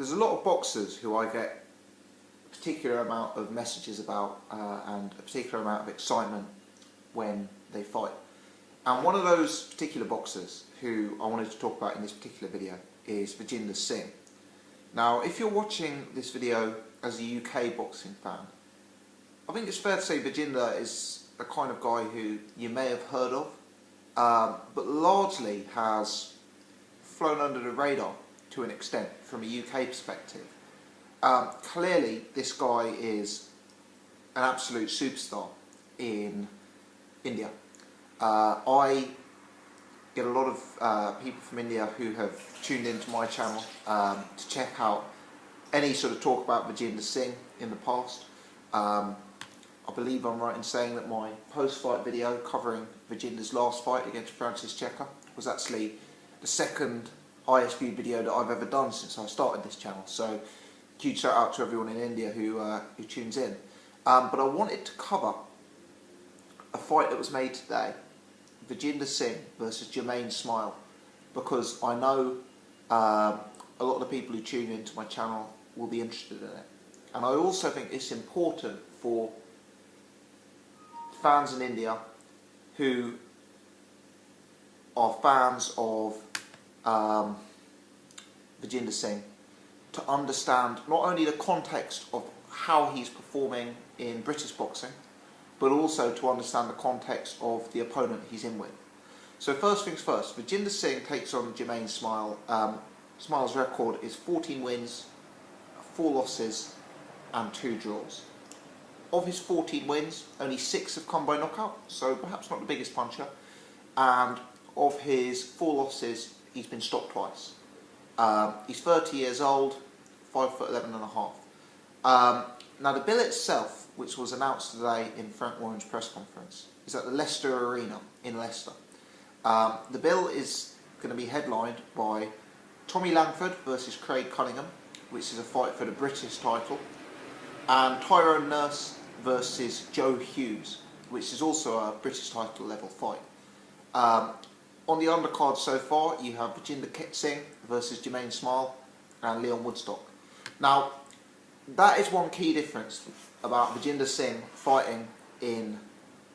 there's a lot of boxers who I get a particular amount of messages about and a particular amount of excitement when they fight. And one of those particular boxers who I wanted to talk about in this particular video is Vijender Singh. Now, if you're watching this video as a UK boxing fan, I think it's fair to say Vijender is the kind of guy who you may have heard of, but largely has flown under the radar to an extent from a UK perspective. Clearly, this guy is an absolute superstar in India. I get a lot of people from India who have tuned into my channel to check out any sort of talk about Vijender Singh in the past. I believe I'm right in saying that my post-fight video covering Vijender's last fight against Francis Checker was actually the second highest viewed video that I've ever done since I started this channel. So huge shout out to everyone in India who tunes in. But I wanted to cover a fight that was made today, Vijender Singh versus Jahmaine Smyle, because I know a lot of the people who tune into my channel will be interested in it. And I also think it's important for fans in India who are fans of Vijender Singh to understand not only the context of how he's performing in British boxing, but also to understand the context of the opponent he's in with. So first things first, Vijender Singh takes on Jahmaine Smyle. Smyle's record is 14 wins, 4 losses and 2 draws. Of his 14 wins, only 6 have come by knockout, so perhaps not the biggest puncher. And of his 4 losses, he's been stopped twice. He's 30 years old, 5'11.5". Now the bill itself, which was announced today in Frank Warren's press conference, is at the Leicester Arena in Leicester. The bill is going to be headlined by Tommy Langford versus Craig Cunningham, which is a fight for the British title, and Tyrone Nurse versus Joe Hughes, which is also a British title level fight. On the undercard so far, you have Vijender Singh versus Jahmaine Smyle and Leon Woodstock. Now, that is one key difference about Vijender Singh fighting in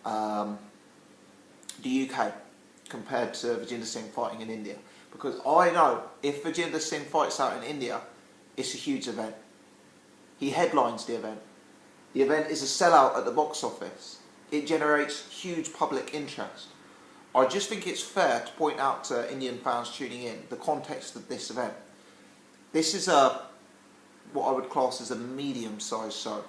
the UK compared to Vijender Singh fighting in India. Because I know if Vijender Singh fights out in India, it's a huge event. He headlines the event. The event is a sellout at the box office. It generates huge public interest. I just think it's fair to point out to Indian fans tuning in the context of this event. This is what I would class as a medium-sized show.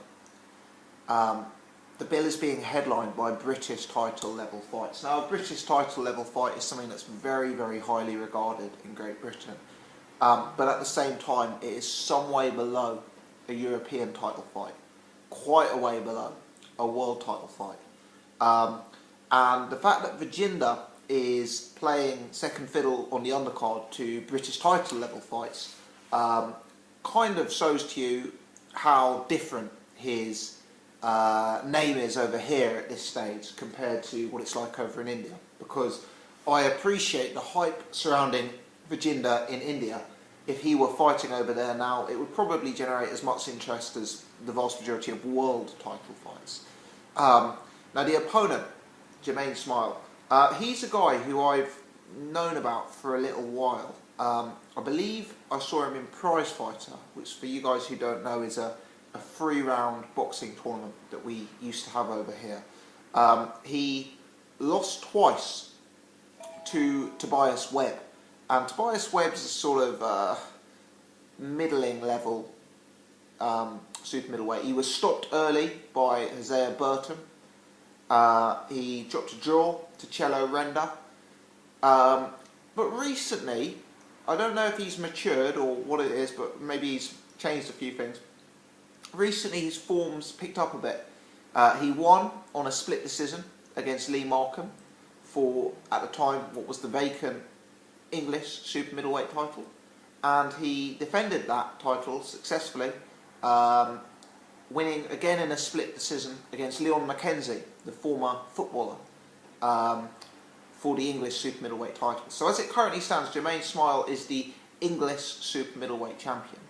The bill is being headlined by British title level fights. Now, a British title level fight is something that's very, very highly regarded in Great Britain. But at the same time, it is some way below a European title fight. Quite a way below a world title fight. And the fact that Vijender is playing second fiddle on the undercard to British title level fights kind of shows to you how different his name is over here at this stage compared to what it's like over in India. Because I appreciate the hype surrounding Vijender in India. If he were fighting over there now, it would probably generate as much interest as the vast majority of world title fights. Now the opponent, Jahmaine Smyle, he's a guy who I've known about for a little while. I believe I saw him in Prize Fighter, which for you guys who don't know is a 3-round boxing tournament that we used to have over here. He lost twice to Tobias Webb. And Tobias Webb's a sort of middling level super middleweight. He was stopped early by Hosea Burton. He dropped a draw to Cello Renda. But recently, I don't know if he's matured or what it is, but maybe he's changed a few things. Recently his form's picked up a bit. He won on a split decision against Lee Markham for, at the time, what was the vacant English super middleweight title, and he defended that title successfully, winning again in a split decision against Leon Mackenzie, the former footballer, for the English super middleweight title. So as it currently stands, Jahmaine Smyle is the English super middleweight champion.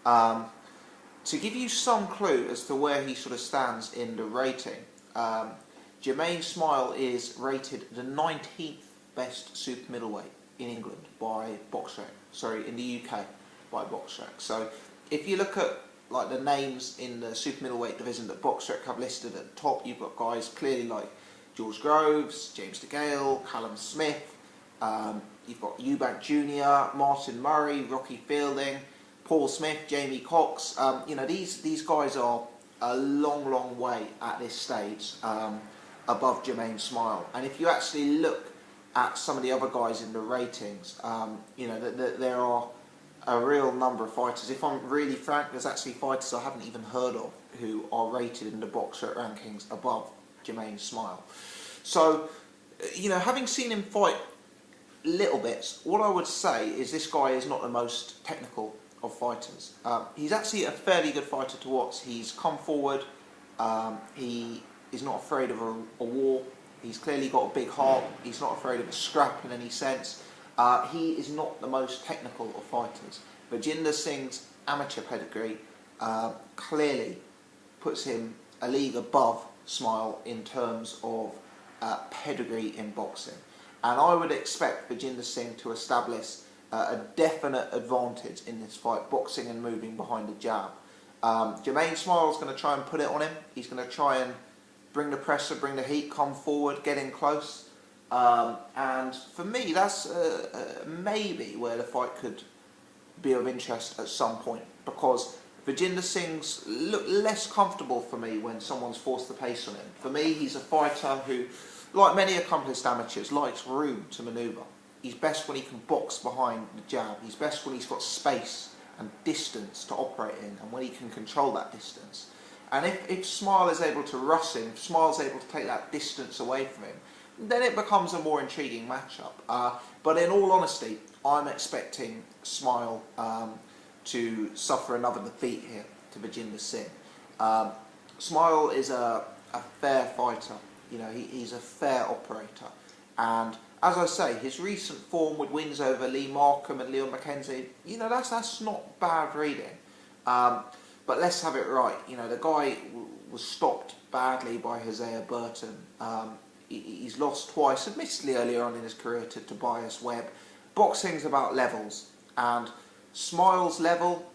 To give you some clue as to where he sort of stands in the rating, Jahmaine Smyle is rated the 19th best super middleweight in England by BoxRec. Sorry, in the UK by BoxRec. So if you look at like the names in the super middleweight division that BoxRec have listed at the top, you've got guys clearly like George Groves, James DeGale, Callum Smith. You've got Eubank Jr., Martin Murray, Rocky Fielding, Paul Smith, Jamie Cox. You know, these guys are a long way at this stage above Jahmaine Smyle. And if you actually look at some of the other guys in the ratings, you know, there are a real number of fighters. If I'm really frank, there's actually fighters I haven't even heard of who are rated in the BoxRec rankings above Jahmaine Smyle. So, you know, having seen him fight little bits, what I would say is this guy is not the most technical of fighters. He's actually a fairly good fighter to watch. He's come forward, he is not afraid of a war, he's clearly got a big heart, he's not afraid of a scrap in any sense. He is not the most technical of fighters. Vijender Singh's amateur pedigree clearly puts him a league above Smyle in terms of pedigree in boxing. And I would expect Vijender Singh to establish a definite advantage in this fight, boxing and moving behind the jab. Jahmaine Smyle is going to try and put it on him. He's going to try and bring the pressure, bring the heat, come forward, get in close. And for me, that's maybe where the fight could be of interest at some point, because Vijender Singh's look less comfortable for me when someone's forced the pace on him. For me, he's a fighter who, like many accomplished amateurs, likes room to manoeuvre. He's best when he can box behind the jab. He's best when he's got space and distance to operate in, and when he can control that distance. And if Smyle is able to rush him, if Smyle's able to take that distance away from him, then it becomes a more intriguing matchup. But in all honesty, I'm expecting Smyle to suffer another defeat here to Vijender Singh. Smyle is a fair fighter. You know, he's a fair operator. And as I say, his recent form with wins over Lee Markham and Leon McKenzie, you know, that's not bad reading. But let's have it right. You know, the guy was stopped badly by Hosea Burton. He's lost twice, admittedly earlier on in his career, to Tobias Webb. Boxing's about levels, and Smyle's level,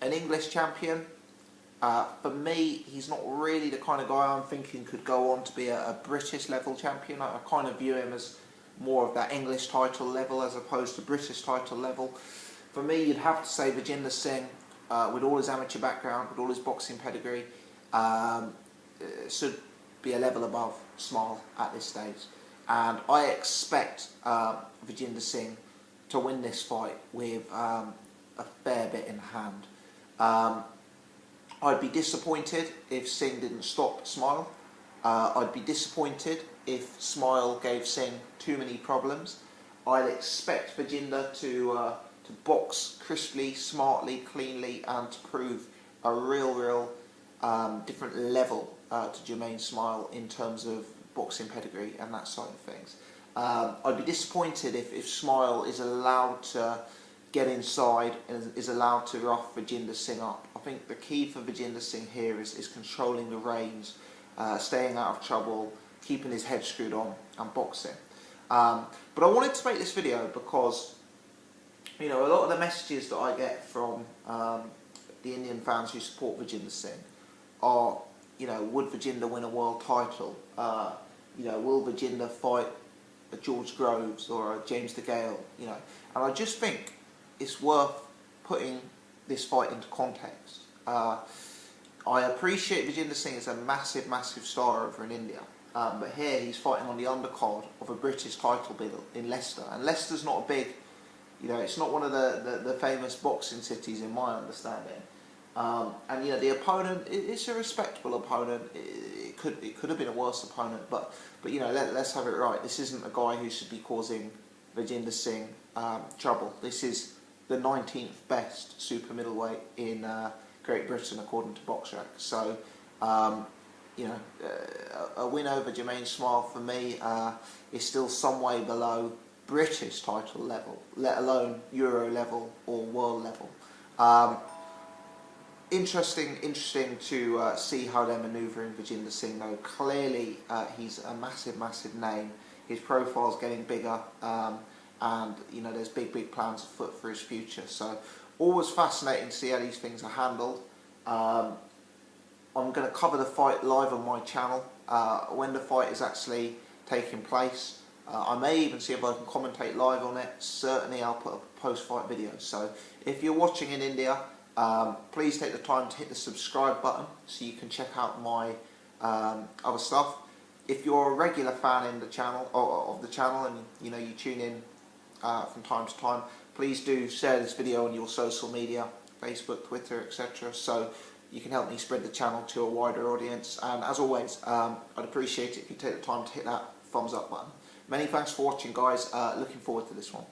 an English champion, for me, he's not really the kind of guy I'm thinking could go on to be a British level champion. I kind of view him as more of that English title level as opposed to British title level. For me, you'd have to say Vijender Singh, with all his amateur background, with all his boxing pedigree, should be a level above Smyle at this stage. And I expect Vijender Singh to win this fight with a fair bit in hand. I'd be disappointed if Singh didn't stop Smyle. I'd be disappointed if Smyle gave Singh too many problems. I'd expect Vijender to box crisply, smartly, cleanly, and to prove a real different level to Jahmaine Smyle in terms of boxing pedigree and that side of things. I'd be disappointed if Smyle is allowed to get inside and is allowed to rough Vijender Singh up. I think the key for Vijender Singh here is controlling the reins, staying out of trouble, keeping his head screwed on, and boxing. But I wanted to make this video because, you know, a lot of the messages that I get from the Indian fans who support Vijender Singh are, you know, would Vijender win a world title? You know, will Vijender fight a George Groves or a James DeGale? You know, and I just think it's worth putting this fight into context. I appreciate Vijender Singh is a massive star over in India, but here he's fighting on the undercard of a British title bid in Leicester, and Leicester's not a big, you know, it's not one of the famous boxing cities in my understanding. And you know, the opponent, it's a respectable opponent. It could have been a worse opponent, but you know, let's have it right. This isn't a guy who should be causing Vijender Singh trouble. This is the 19th best super middleweight in Great Britain according to BoxRec. So you know, a win over Jahmaine Smyle for me is still some way below British title level, let alone Euro level or world level. Interesting to see how they're manoeuvring Vijender Singh though. Clearly he's a massive name. His profile's getting bigger, and you know there's big plans afoot for his future. So always fascinating to see how these things are handled. I'm going to cover the fight live on my channel when the fight is actually taking place. I may even see if I can commentate live on it. Certainly I'll put up a post-fight video. So if you're watching in India, please take the time to hit the subscribe button so you can check out my other stuff. If you're a regular fan in the channel of the channel, and you know you tune in from time to time, please do share this video on your social media, Facebook, Twitter, etc. So you can help me spread the channel to a wider audience. And as always, I'd appreciate it if you take the time to hit that thumbs up button. Many thanks for watching, guys. Looking forward to this one.